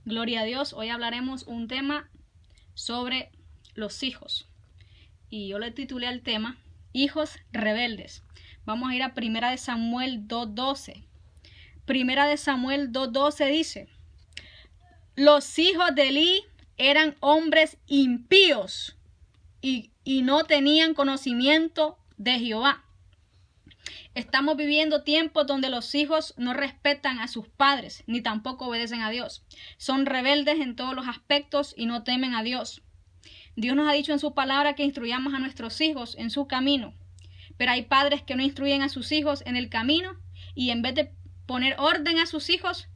Gloria a Dios. Hoy hablaremos un tema sobre los hijos. Y yo le titulé al tema Hijos rebeldes. Vamos a ir a 1 de Samuel 2:12. 1 de Samuel 2:12 dice: los hijos de Elí eran hombres impíos y no tenían conocimiento de Jehová. Estamos viviendo tiempos donde los hijos no respetan a sus padres, ni tampoco obedecen a Dios. Son rebeldes en todos los aspectos y no temen a Dios. Dios nos ha dicho en su palabra que instruyamos a nuestros hijos en su camino. Pero hay padres que no instruyen a sus hijos en el camino y en vez de poner orden a sus hijos,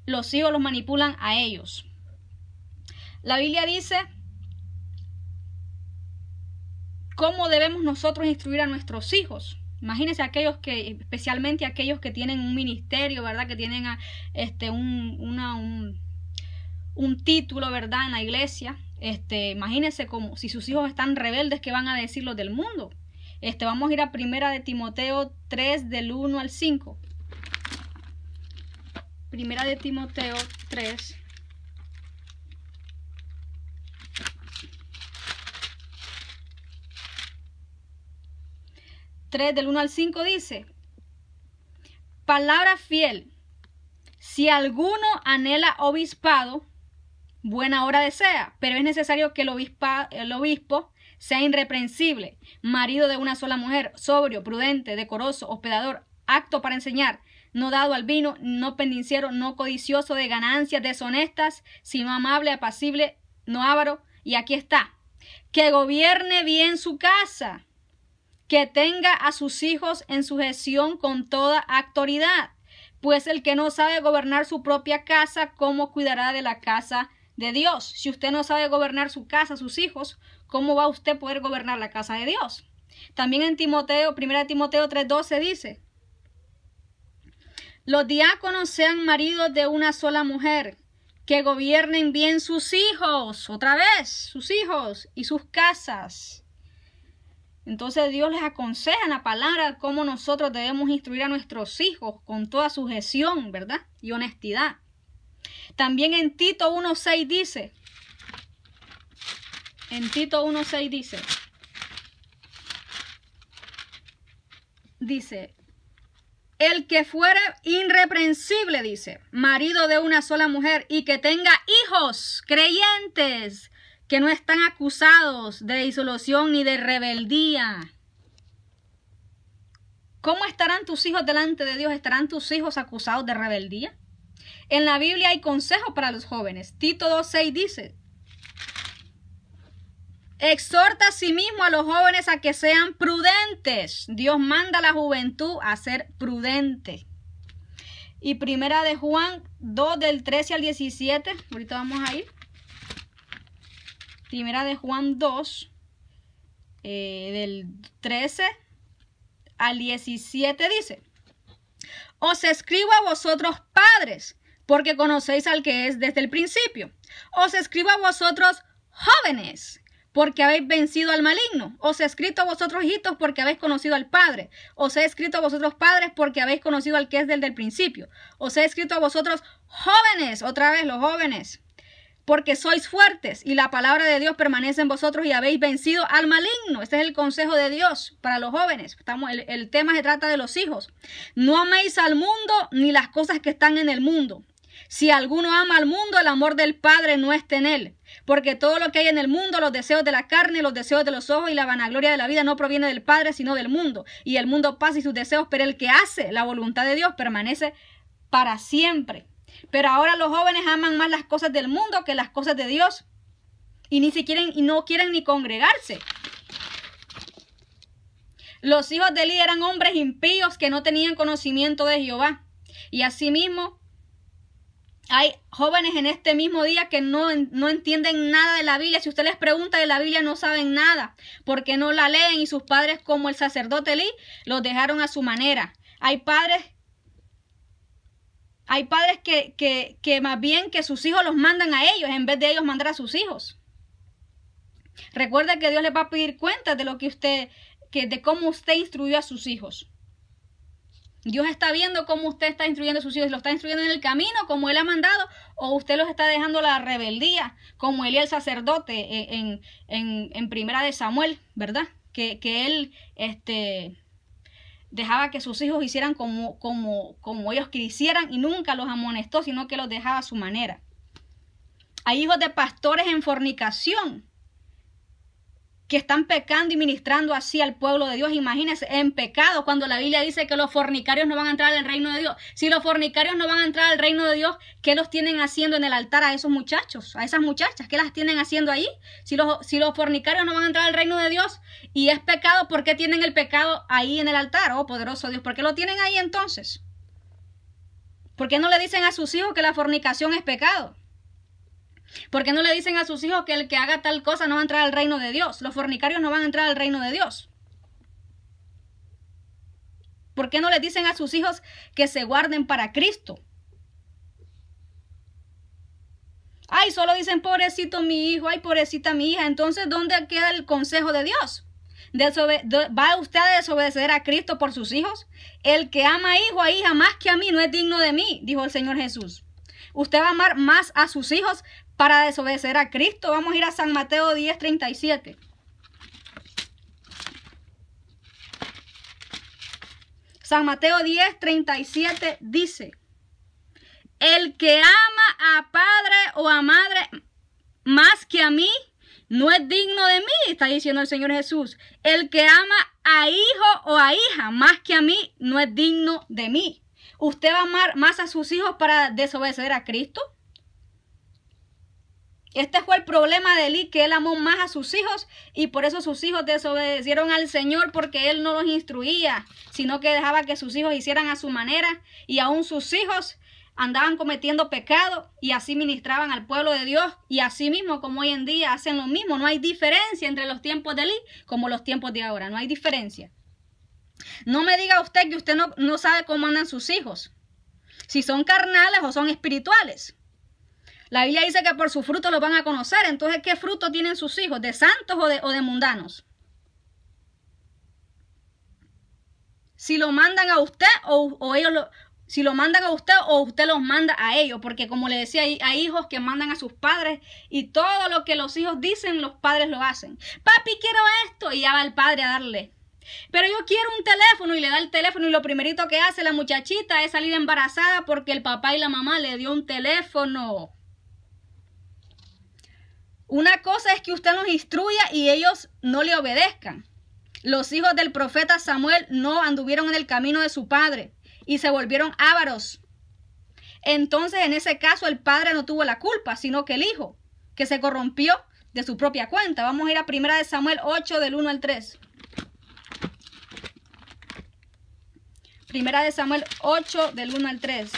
los hijos los manipulan a ellos. La Biblia dice cómo debemos nosotros instruir a nuestros hijos. Imagínense aquellos que, especialmente aquellos que tienen un ministerio, ¿verdad? Que tienen un título, ¿verdad? En la iglesia. Imagínense como si sus hijos están rebeldes, ¿qué van a decir los del mundo? Vamos a ir a 1 de Timoteo 3 del 1 al 5. 1 de Timoteo 3. Del 1 al 5 dice: palabra fiel, si alguno anhela obispado, buena hora desea, pero es necesario que el obispo sea irreprensible, marido de una sola mujer, sobrio, prudente, decoroso, hospedador, apto para enseñar, no dado al vino, no pendenciero, no codicioso de ganancias deshonestas, sino amable, apacible, no avaro. Y aquí está: que gobierne bien su casa, que tenga a sus hijos en sujeción con toda autoridad, pues el que no sabe gobernar su propia casa, ¿cómo cuidará de la casa de Dios? Si usted no sabe gobernar su casa, sus hijos, ¿cómo va usted a poder gobernar la casa de Dios? También en 1 Timoteo 3:12 dice: los diáconos sean maridos de una sola mujer, que gobiernen bien sus hijos, otra vez, sus hijos y sus casas. Entonces Dios les aconseja en la palabra cómo nosotros debemos instruir a nuestros hijos con toda sujeción, ¿verdad? Y honestidad. También en Tito 1:6 dice, dice, el que fuere irreprensible, dice, marido de una sola mujer y que tenga hijos creyentes, que no están acusados de disolución ni de rebeldía. ¿Cómo estarán tus hijos delante de Dios? ¿Estarán tus hijos acusados de rebeldía? En la Biblia hay consejos para los jóvenes. Tito 2:6 dice: exhorta a sí mismo a los jóvenes a que sean prudentes. Dios manda a la juventud a ser prudente. Y 1 de Juan 2 del 13 al 17. Ahorita vamos a ir. 1 de Juan 2 del 13 al 17 dice: os escribo a vosotros padres, porque conocéis al que es desde el principio. Os escribo a vosotros jóvenes, porque habéis vencido al maligno. Os he escrito a vosotros hijitos, porque habéis conocido al Padre. Os he escrito a vosotros padres, porque habéis conocido al que es desde el principio. Os he escrito a vosotros jóvenes, otra vez los jóvenes, porque sois fuertes y la palabra de Dios permanece en vosotros y habéis vencido al maligno. Este es el consejo de Dios para los jóvenes. El tema se trata de los hijos. No améis al mundo ni las cosas que están en el mundo. Si alguno ama al mundo, el amor del Padre no está en él. Porque todo lo que hay en el mundo, los deseos de la carne, los deseos de los ojos y la vanagloria de la vida no proviene del Padre, sino del mundo. Y el mundo pasa y sus deseos, pero el que hace la voluntad de Dios permanece para siempre. Pero ahora los jóvenes aman más las cosas del mundo que las cosas de Dios. Y no quieren ni congregarse. Los hijos de Elí eran hombres impíos que no tenían conocimiento de Jehová. Y asimismo, hay jóvenes en este mismo día que no entienden nada de la Biblia. Si usted les pregunta de la Biblia, no saben nada, porque no la leen y sus padres, como el sacerdote Elí, los dejaron a su manera. Hay padres que más bien que sus hijos los mandan a ellos en vez de ellos mandar a sus hijos. Recuerde que Dios les va a pedir cuentas de de cómo usted instruyó a sus hijos. Dios está viendo cómo usted está instruyendo a sus hijos. ¿Lo está instruyendo en el camino como Él ha mandado o usted los está dejando a la rebeldía, como Elí el sacerdote en Primera de Samuel, ¿verdad? Que él dejaba que sus hijos hicieran como ellos quisieran y nunca los amonestó, sino que los dejaba a su manera. Hay hijos de pastores en fornicación que están pecando y ministrando así al pueblo de Dios. Imagínense, en pecado, cuando la Biblia dice que los fornicarios no van a entrar al reino de Dios. Si los fornicarios no van a entrar al reino de Dios, ¿qué los tienen haciendo en el altar a esos muchachos, a esas muchachas? ¿Qué las tienen haciendo ahí? Si los fornicarios no van a entrar al reino de Dios y es pecado, ¿por qué tienen el pecado ahí en el altar? Oh, poderoso Dios, ¿por qué lo tienen ahí entonces? ¿Por qué no le dicen a sus hijos que la fornicación es pecado? ¿Por qué no le dicen a sus hijos que el que haga tal cosa no va a entrar al reino de Dios? Los fornicarios no van a entrar al reino de Dios. ¿Por qué no les dicen a sus hijos que se guarden para Cristo? Ay, solo dicen pobrecito mi hijo, ay, pobrecita mi hija. Entonces, ¿dónde queda el consejo de Dios? ¿Va usted a desobedecer a Cristo por sus hijos? El que ama a hijo, a hija más que a mí no es digno de mí, dijo el Señor Jesús. Usted va a amar más a sus hijos para desobedecer a Cristo. Vamos a ir a San Mateo 10:37. San Mateo 10:37 dice: el que ama a padre o a madre más que a mí no es digno de mí, está diciendo el Señor Jesús. El que ama a hijo o a hija más que a mí no es digno de mí. ¿Usted va a amar más a sus hijos para desobedecer a Cristo? Este fue el problema de Elí, que él amó más a sus hijos y por eso sus hijos desobedecieron al Señor, porque él no los instruía, sino que dejaba que sus hijos hicieran a su manera y aún sus hijos andaban cometiendo pecado y así ministraban al pueblo de Dios y así mismo como hoy en día hacen lo mismo. No hay diferencia entre los tiempos de Elí como los tiempos de ahora, no hay diferencia. No me diga usted que usted no sabe cómo andan sus hijos, si son carnales o son espirituales. La Biblia dice que por su fruto los van a conocer. Entonces, ¿qué fruto tienen sus hijos? ¿De santos o de mundanos? Si lo mandan a usted si lo mandan a usted o usted los manda a ellos, porque como le decía, hay hijos que mandan a sus padres y todo lo que los hijos dicen, los padres lo hacen. Papi, quiero esto, y ya va el padre a darle. Pero yo quiero un teléfono, y le da el teléfono, y lo primerito que hace la muchachita es salir embarazada porque el papá y la mamá le dio un teléfono. Una cosa es que usted los instruya y ellos no le obedezcan. Los hijos del profeta Samuel no anduvieron en el camino de su padre y se volvieron ávaros. Entonces, en ese caso, el padre no tuvo la culpa, sino que el hijo, que se corrompió de su propia cuenta. Vamos a ir a 1 Samuel 8, del 1 al 3. 1 Samuel 8, del 1 al 3.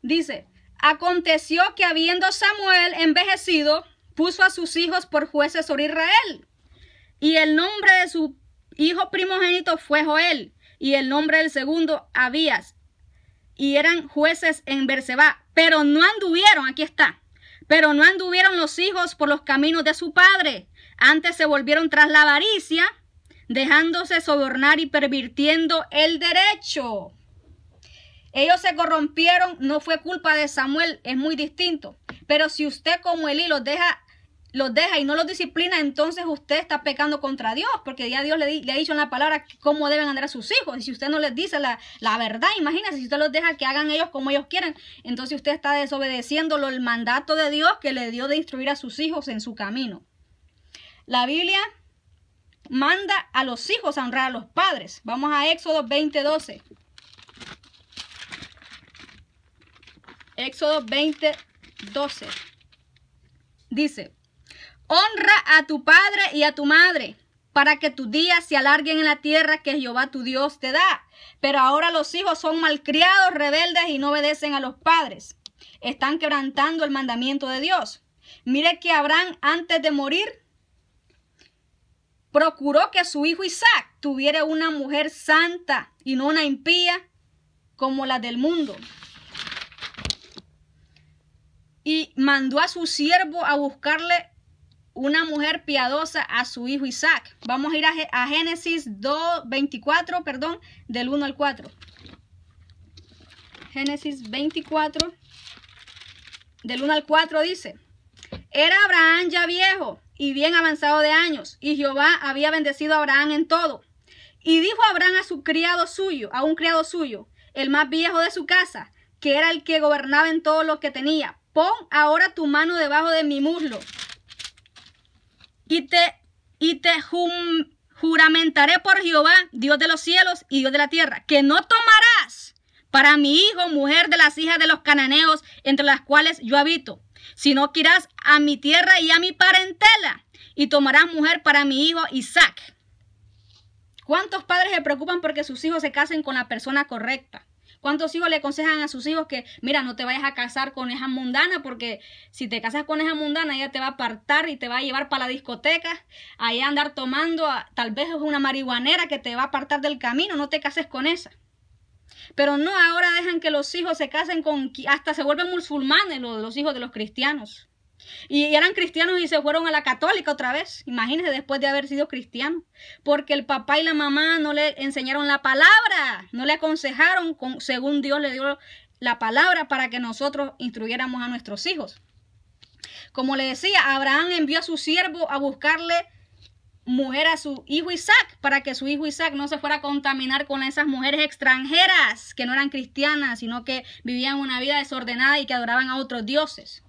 Dice: aconteció que habiendo Samuel envejecido, puso a sus hijos por jueces sobre Israel. Y el nombre de su hijo primogénito fue Joel, y el nombre del segundo Abías. Y eran jueces en Berseba. Pero no anduvieron, aquí está. Pero no anduvieron los hijos por los caminos de su padre. Antes se volvieron tras la avaricia, dejándose sobornar y pervirtiendo el derecho. Ellos se corrompieron, no fue culpa de Samuel, es muy distinto. Pero si usted como Elí los deja y no los disciplina, entonces usted está pecando contra Dios, porque ya Dios le ha dicho en la palabra cómo deben andar a sus hijos. Y si usted no les dice la verdad, imagínese, si usted los deja que hagan ellos como ellos quieren, entonces usted está desobedeciendo el mandato de Dios que le dio de instruir a sus hijos en su camino. La Biblia manda a los hijos a honrar a los padres. Vamos a Éxodo 20:12. Éxodo 20:12. Dice: honra a tu padre y a tu madre, para que tus días se alarguen en la tierra que Jehová tu Dios te da. Pero ahora los hijos son malcriados, rebeldes y no obedecen a los padres. Están quebrantando el mandamiento de Dios. Mire que Abraham, antes de morir, procuró que su hijo Isaac tuviera una mujer santa y no una impía como la del mundo. Y mandó a su siervo a buscarle una mujer piadosa a su hijo Isaac. Vamos a ir a Génesis 24, perdón, del 1 al 4. Génesis 24, del 1 al 4 dice: Era Abraham ya viejo y bien avanzado de años, y Jehová había bendecido a Abraham en todo. Y dijo Abraham a un criado suyo, el más viejo de su casa, que era el que gobernaba en todo lo que tenía: Pon ahora tu mano debajo de mi muslo, y te juramentaré por Jehová, Dios de los cielos y Dios de la tierra, que no tomarás para mi hijo mujer de las hijas de los cananeos, entre las cuales yo habito, sino que irás a mi tierra y a mi parentela, y tomarás mujer para mi hijo Isaac. ¿Cuántos padres se preocupan porque sus hijos se casen con la persona correcta? ¿Cuántos hijos le aconsejan a sus hijos que, mira, no te vayas a casar con esa mundana, porque si te casas con esa mundana, ella te va a apartar y te va a llevar para la discoteca, ahí a andar tomando, tal vez es una marihuanera que te va a apartar del camino? No te cases con esa. Pero no, ahora dejan que los hijos se casen hasta se vuelven musulmanes los hijos de los cristianos. Y eran cristianos y se fueron a la católica otra vez. Imagínense, después de haber sido cristianos. Porque el papá y la mamá no le enseñaron la palabra, no le aconsejaron según Dios le dio la palabra para que nosotros instruyéramos a nuestros hijos. Como le decía, Abraham envió a su siervo a buscarle mujer a su hijo Isaac, para que su hijo Isaac no se fuera a contaminar con esas mujeres extranjeras que no eran cristianas, sino que vivían una vida desordenada y que adoraban a otros dioses.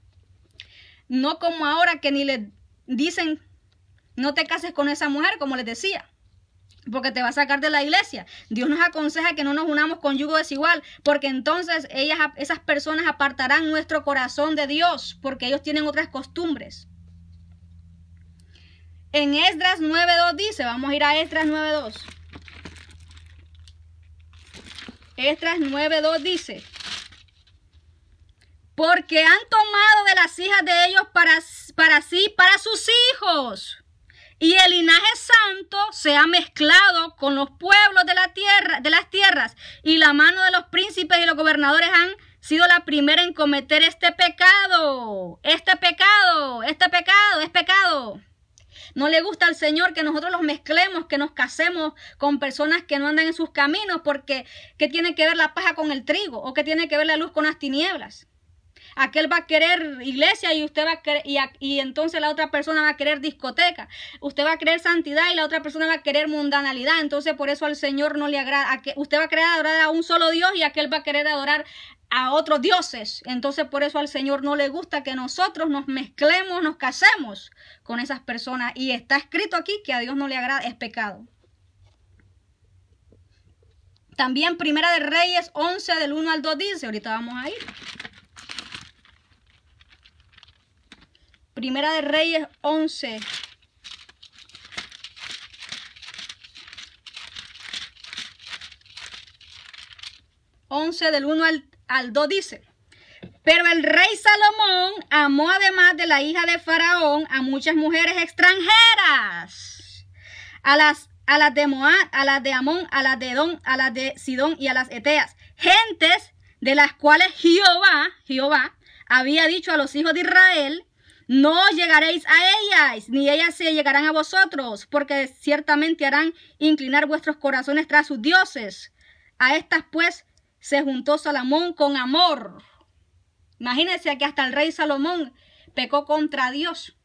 No como ahora, que ni le dicen no te cases con esa mujer, como les decía, porque te va a sacar de la iglesia. Dios nos aconseja que no nos unamos con yugo desigual, porque entonces esas personas apartarán nuestro corazón de Dios, porque ellos tienen otras costumbres. En Esdras 9.2 dice, vamos a ir a Esdras 9.2. Esdras 9.2 dice: Porque han tomado de las hijas de ellos para sus hijos, y el linaje santo se ha mezclado con los pueblos de las tierras, y la mano de los príncipes y los gobernadores han sido la primera en cometer este pecado. Este pecado es pecado. No le gusta al Señor que nosotros los mezclemos, que nos casemos con personas que no andan en sus caminos, porque ¿qué tiene que ver la paja con el trigo? ¿O qué tiene que ver la luz con las tinieblas? Aquel va a querer iglesia y usted va a querer, y entonces la otra persona va a querer discoteca. Usted va a querer santidad y la otra persona va a querer mundanalidad. Entonces por eso al Señor no le agrada. Usted va a querer adorar a un solo Dios y aquel va a querer adorar a otros dioses. Entonces por eso al Señor no le gusta que nosotros nos mezclemos, nos casemos con esas personas. Y está escrito aquí que a Dios no le agrada, es pecado. También Primera de Reyes 11 del 1 al 2 dice, ahorita vamos a ir. Primera de Reyes 11. Del 1 al 2 dice: Pero el rey Salomón amó, además de la hija de Faraón, a muchas mujeres extranjeras, a las de Moab, a las de Amón, a las de Edom, a las de Sidón y a las Eteas, gentes de las cuales Jehová había dicho a los hijos de Israel: No llegaréis a ellas, ni ellas se llegarán a vosotros, porque ciertamente harán inclinar vuestros corazones tras sus dioses. A estas pues se juntó Salomón con amor. Imagínense que hasta el rey Salomón pecó contra Dios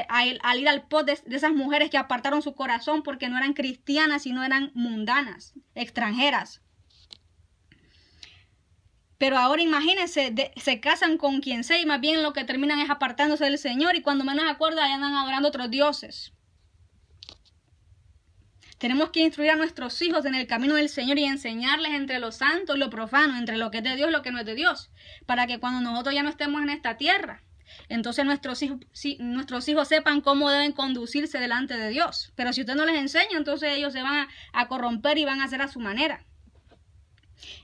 al ir al pos de esas mujeres que apartaron su corazón porque no eran cristianas, sino eran mundanas, extranjeras. Pero ahora imagínense, se casan con quien sea y más bien lo que terminan es apartándose del Señor, y cuando menos acuerdan ya andan adorando otros dioses. Tenemos que instruir a nuestros hijos en el camino del Señor y enseñarles entre lo santo y lo profano, entre lo que es de Dios y lo que no es de Dios, para que cuando nosotros ya no estemos en esta tierra, entonces nuestros hijos sepan cómo deben conducirse delante de Dios. Pero si usted no les enseña, entonces ellos se van a corromper y van a hacer a su manera.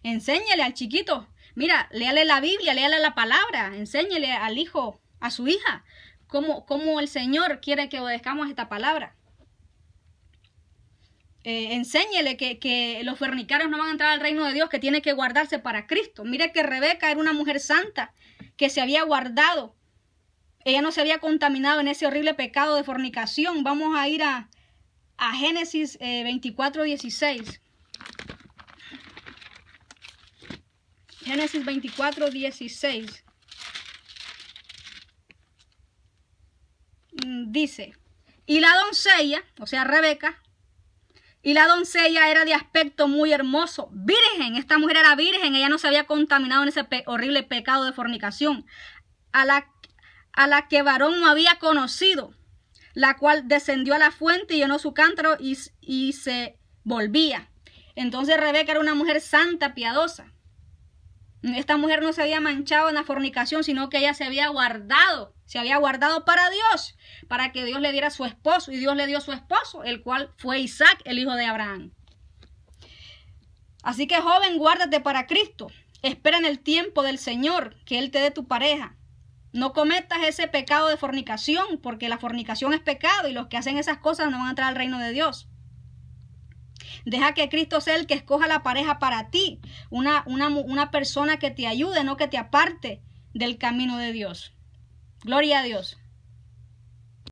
Enséñele al chiquito. Mira, léale la Biblia, léale la palabra, enséñele al hijo, a su hija, cómo el Señor quiere que obedezcamos esta palabra. Enséñele que los fornicarios no van a entrar al reino de Dios, que tiene que guardarse para Cristo. Mire que Rebeca era una mujer santa, que se había guardado ella no se había contaminado en ese horrible pecado de fornicación. Vamos a ir a Génesis 24:16. Génesis 24:16. Dice, y la doncella, o sea Rebeca, y la doncella era de aspecto muy hermoso, virgen. Esta mujer era virgen, ella no se había contaminado en ese horrible pecado de fornicación, a la que varón no había conocido, la cual descendió a la fuente y llenó su cántaro y se volvía. Entonces Rebeca era una mujer santa, piadosa. Esta mujer no se había manchado en la fornicación, sino que ella se había guardado para Dios, para que Dios le diera su esposo, y Dios le dio su esposo, el cual fue Isaac, el hijo de Abraham. Así que, joven, guárdate para Cristo, espera en el tiempo del Señor, que Él te dé tu pareja. No cometas ese pecado de fornicación, porque la fornicación es pecado, y los que hacen esas cosas no van a entrar al reino de Dios. Deja que Cristo sea el que escoja la pareja para ti, una persona que te ayude, no que te aparte del camino de Dios. Gloria a Dios.